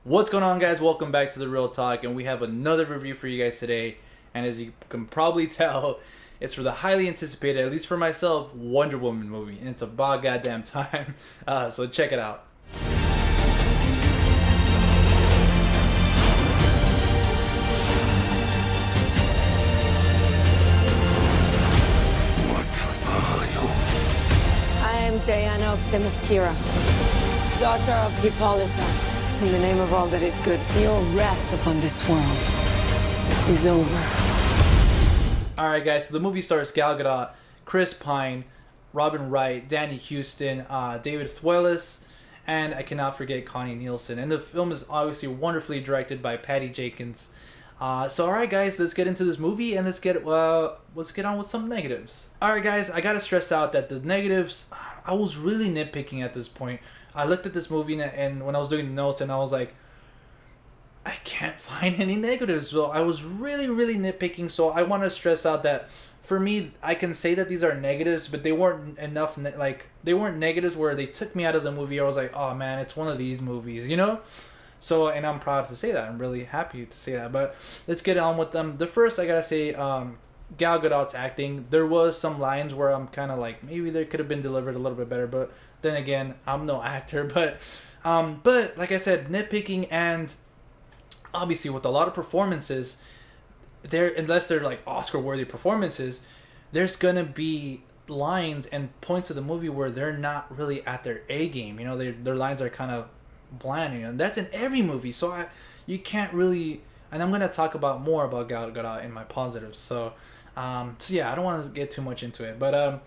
What's going on, guys? Welcome back to the Real Talk, and we have another review for you guys today. And as you can probably tell, it's for the highly anticipated, at least for myself, Wonder Woman movie, and it's about goddamn time. So check it out. I am Diana of Themyscira, daughter of Hippolyta. In the name of all that is good, your wrath upon this world is over. Alright, guys, so the movie stars Gal Gadot, Chris Pine, Robin Wright, Danny Huston, David Thewlis, and I cannot forget Connie Nielsen. And the film is obviously wonderfully directed by Patty Jenkins. So alright, guys, let's get into this movie and let's get on with some negatives. Alright, guys, I gotta stress out that the negatives, I was really nitpicking at this point. I looked at this movie and when I was doing the notes, and I was like, I can't find any negatives. So I was really nitpicking. So I want to stress out that for me, I can say that these are negatives, but they weren't enough. They weren't negatives where they took me out of the movie. I was like, oh man, it's one of these movies, you know. So, and I'm proud to say that. I'm really happy to say that. But let's get on with them. The first, I gotta say, Gal Gadot's acting. There was some lines where I'm kind of like, maybe they could have been delivered a little bit better. But then again, I'm no actor. But like I said, nitpicking, and obviously with a lot of performances, unless they're like Oscar-worthy performances, there's gonna be lines and points of the movie where they're not really at their A game. You know, their lines are kind of bland, and that's in every movie. So you can't really, and I'm gonna talk about more about Gal Gadot in my positives. So yeah, I don't want to get too much into it, but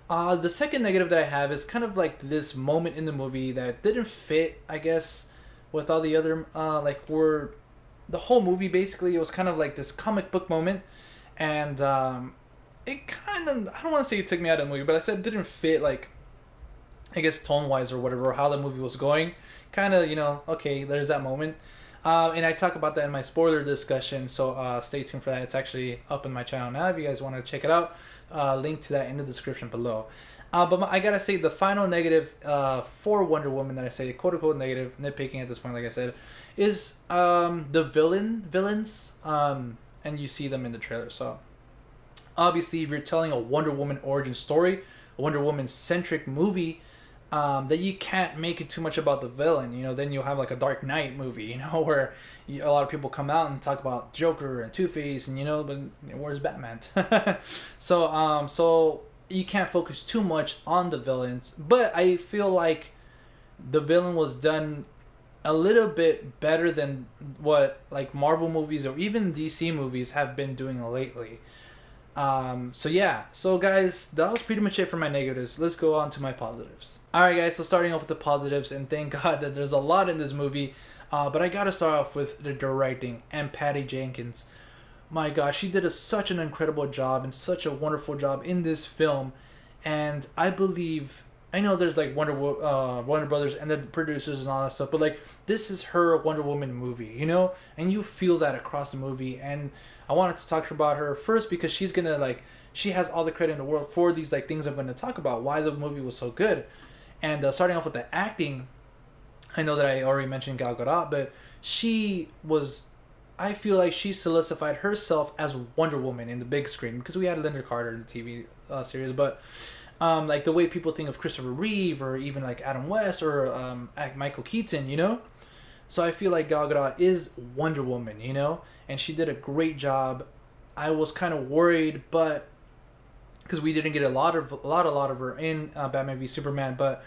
the second negative that I have is kind of like this moment in the movie that didn't fit, I guess, with all the other where the whole movie basically, it was kind of like this comic book moment, and it kind of, I don't want to say it took me out of the movie, but I said it didn't fit, like, I guess tone wise or whatever, or how the movie was going. Kind of, you know, okay, there's that moment. And I talk about that in my spoiler discussion, so stay tuned for that. It's actually up in my channel now if you guys want to check it out. Link to that in the description below. But I gotta say, the final negative for Wonder Woman that I say, quote unquote negative, nitpicking at this point, like I said, is the villains, and you see them in the trailer. So obviously, if you're telling a Wonder Woman origin story, a Wonder Woman centric movie, that you can't make it too much about the villain. You know, then you'll have like a Dark Knight movie, you know, where a lot of people come out and talk about Joker and Two-Face, and you know, but where's Batman? So you can't focus too much on the villains, but I feel like the villain was done a little bit better than what like Marvel movies or even DC movies have been doing lately. So yeah, so guys, that was pretty much it for my negatives. Let's go on to my positives. Alright guys, so starting off with the positives, and thank God that there's a lot in this movie, but I gotta start off with the directing and Patty Jenkins. My gosh, she did such an incredible job and such a wonderful job in this film, and I believe, I know there's like Warner Brothers and the producers and all that stuff, but like, this is her Wonder Woman movie, you know, and you feel that across the movie. And I wanted to talk about her first because she's gonna, like, she has all the credit in the world for these like things I'm going to talk about, why the movie was so good. And starting off with the acting, I know that I already mentioned Gal Gadot, but I feel like she solidified herself as Wonder Woman in the big screen, because we had Linda Carter in the TV series, but like the way people think of Christopher Reeve or even like Adam West or Michael Keaton, you know. So I feel like Gal Gadot is Wonder Woman, you know, and she did a great job. I was kind of worried, but because we didn't get a lot of her in Batman v Superman, but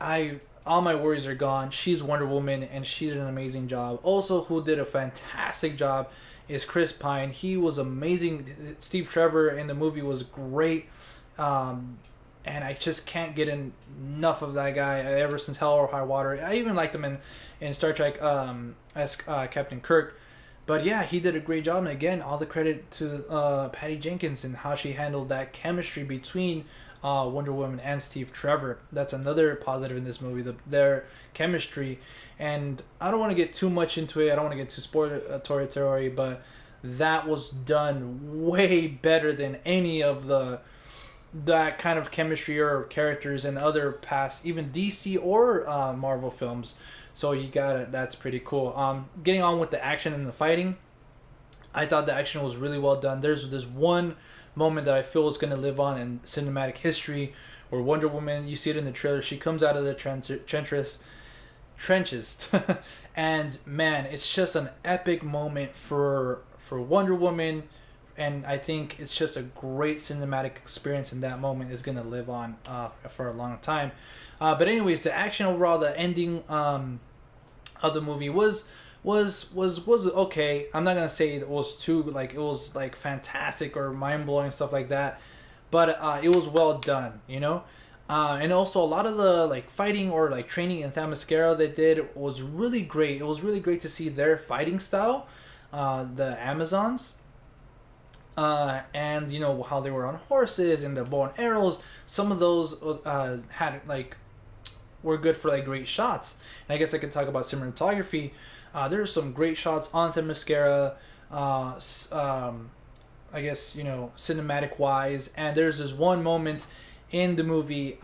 all my worries are gone. She's Wonder Woman, and she did an amazing job. Also, who did a fantastic job is Chris Pine. He was amazing. Steve Trevor in the movie was great. And I just can't get enough of that guy ever since Hell or High Water. I even liked him in Star Trek as Captain Kirk. But yeah, he did a great job. And again, all the credit to Patty Jenkins and how she handled that chemistry between Wonder Woman and Steve Trevor. That's another positive in this movie, their chemistry. And I don't want to get too much into it. I don't want to get too spoiler territory, but that was done way better than any of the that kind of chemistry or characters in other past, even DC or Marvel films. So you got it. That's pretty cool. Getting on with the action and the fighting, I thought the action was really well done. There's this one moment that I feel is going to live on in cinematic history, where Wonder Woman, you see it in the trailer, she comes out of the trenches, and man, it's just an epic moment for Wonder Woman, and I think it's just a great cinematic experience, and that moment is going to live on for a long time. But anyways, the action overall, the ending of the movie was okay. I'm not gonna say it was too it was fantastic or mind blowing stuff like that, but it was well done, you know. And also a lot of the fighting or training in Themyscira they did was really great. It was really great to see their fighting style, the Amazons, and you know how they were on horses and the bow and arrows. Some of those had were good for great shots. And I guess I could talk about cinematography. There are some great shots on Themyscira, I guess, you know, cinematic wise. And there's this one moment in the movie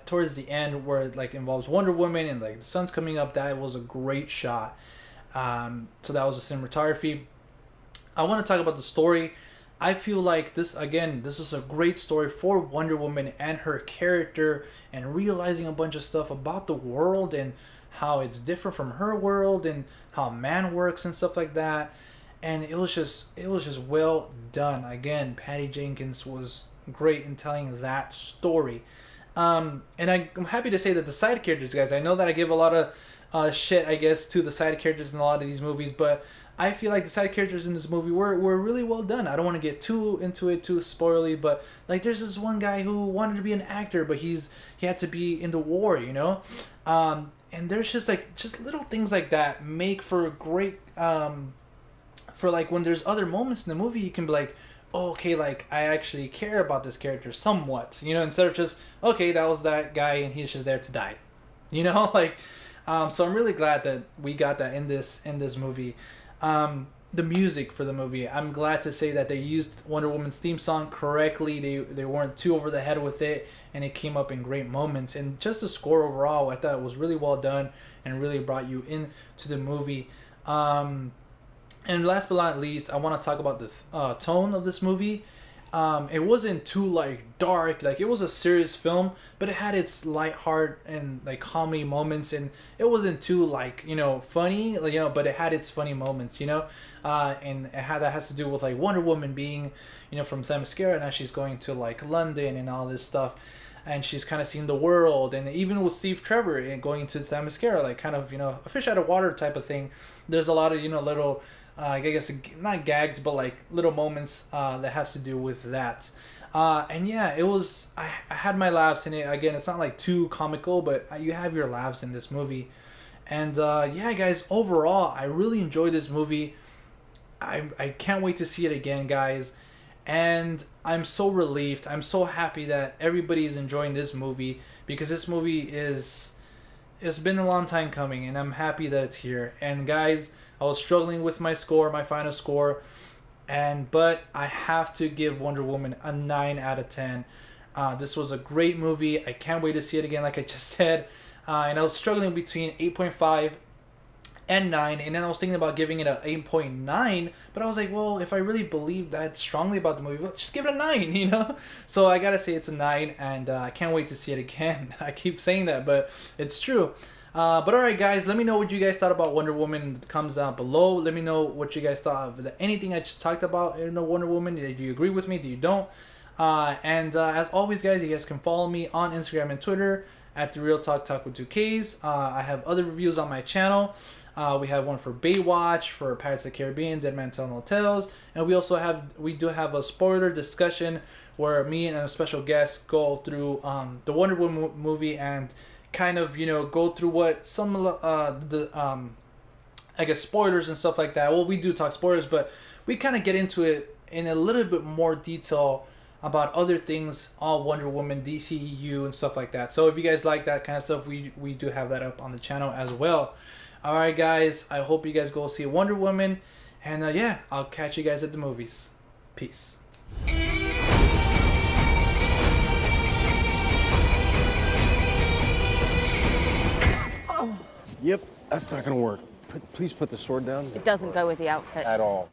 towards the end where it involves Wonder Woman and the sun's coming up. That was a great shot. So that was the cinematography. I want to talk about the story. I feel like this was a great story for Wonder Woman and her character, and realizing a bunch of stuff about the world and how it's different from her world and how man works and stuff like that. And it was just well done. Again, Patty Jenkins was great in telling that story. And I'm happy to say that the side characters, guys, I know that I give a lot of shit, I guess, to the side characters in a lot of these movies, but I feel like the side characters in this movie were really well done. I don't want to get too into it, too spoily, but there's this one guy who wanted to be an actor, but he had to be in the war, you know. And there's just little things like that make for great for when there's other moments in the movie, you can be like, oh, okay, I actually care about this character somewhat, you know, instead of just, okay, that was that guy and he's just there to die, you know. So I'm really glad that we got that in this movie. The music for the movie, I'm glad to say that they used Wonder Woman's theme song correctly. They weren't too over the head with it, and it came up in great moments. And just the score overall, I thought was really well done and really brought you into the movie. And last but not least, I want to talk about the tone of this movie. It wasn't too dark, it was a serious film, but it had its lighthearted and comedy moments, and it wasn't too you know, funny, you know, but it had its funny moments, you know. And that has to do with Wonder Woman being, you know, from Themyscira, and now she's going to London and all this stuff, and she's kind of seeing the world. And even with Steve Trevor and going to Themyscira, kind of, you know, a fish out of water type of thing, there's a lot of, you know, little I guess not gags, but little moments that has to do with that. And yeah, it was, I had my laughs in it. Again, it's not too comical, but you have your laughs in this movie. And yeah, guys, overall, I really enjoyed this movie. I can't wait to see it again, guys. And I'm so relieved. I'm so happy that everybody is enjoying this movie, because this movie it's been a long time coming, and I'm happy that it's here. And guys, I was struggling with my final score, but I have to give Wonder Woman a 9 out of 10. This was a great movie. I can't wait to see it again, like I just said. And I was struggling between 8.5 and 9, and then I was thinking about giving it a 8.9, but I was like, well, if I really believe that strongly about the movie, well, just give it a 9, you know? So I gotta say it's a 9, and I can't wait to see it again. I keep saying that, but it's true. But alright, guys, let me know what you guys thought about Wonder Woman in the comments down below. Let me know what you guys thought of anything I just talked about in the Wonder Woman. Do you agree with me? Do you don't? And as always, guys, you guys can follow me on Instagram and Twitter at The Real Talk with 2Ks. I have other reviews on my channel. We have one for Baywatch, for Pirates of the Caribbean, Dead Man Tell No Tales, and we do have a spoiler discussion where me and a special guest go through the Wonder Woman movie and kind of, you know, go through what some I guess spoilers and stuff like that. Well, we do talk spoilers, but we kind of get into it in a little bit more detail about other things on Wonder Woman, DCEU, and stuff like that. So if you guys like that kind of stuff, we do have that up on the channel as well. Alright, guys, I hope you guys go see Wonder Woman, and yeah, I'll catch you guys at the movies. Peace. Yep, that's not gonna work. Please put the sword down. It doesn't go with the outfit. At all.